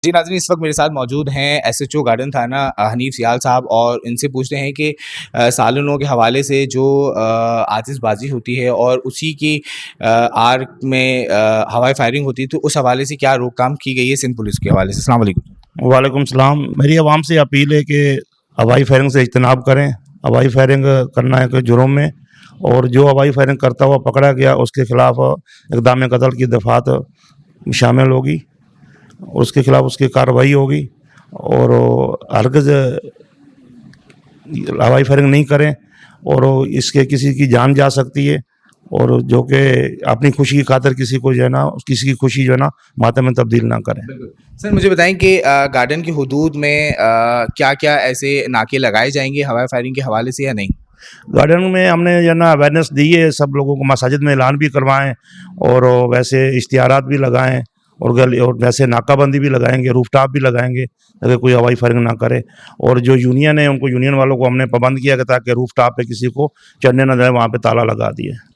जी नाज़रीन, इस वक़्त मेरे साथ मौजूद हैं एसएचओ गार्डन थाना हनीफ सियाल साहब और इनसे पूछते हैं कि सालनों के हवाले से जो आतिशबाज़ी होती है और उसी की आड़ में हवाई फायरिंग होती है, तो उस हवाले से क्या रोकथाम की गई है सिंध पुलिस के हवाले से? अस्सलाम वालेकुम। वालेकुम सलाम। मेरी आवाम से अपील है कि हवाई फायरिंग से इज्तनाब करें। हवाई फायरिंग करना एक जुर्म है और जो हवाई फायरिंग करता हुआ पकड़ा गया उसके खिलाफ इक़दाम कत्ल की दफ़ात शामिल होगी, उसके खिलाफ उसकी कार्रवाई होगी और हरगिज़ हवाई फायरिंग नहीं करें और इसके किसी की जान जा सकती है और जो कि अपनी खुशी की खातिर किसी को जो है ना, किसी की खुशी जो है ना मातम में तब्दील ना करें। बिल्कुल। सर मुझे बताएँ कि गार्डन की हुदूद में क्या-क्या ऐसे नाके लगाए जाएँगे हवाई फायरिंग के हवाले से या नहीं? गार्डन में हमने जो है ना अवेयरनेस दी है, सब लोगों को मसाजिद में ऐलान भी करवाएँ और वैसे इश्तिहारात भी लगाएँ और और वैसे नाकाबंदी भी लगाएंगे, रूफटॉप भी लगाएंगे ताकि कोई हवाई फायरिंग ना करे। और जो यूनियन है उनको, यूनियन वालों को हमने पाबंद किया कि ताकि रूफटॉप पे किसी को चढ़ने ना दें, वहाँ पे ताला लगा दिए।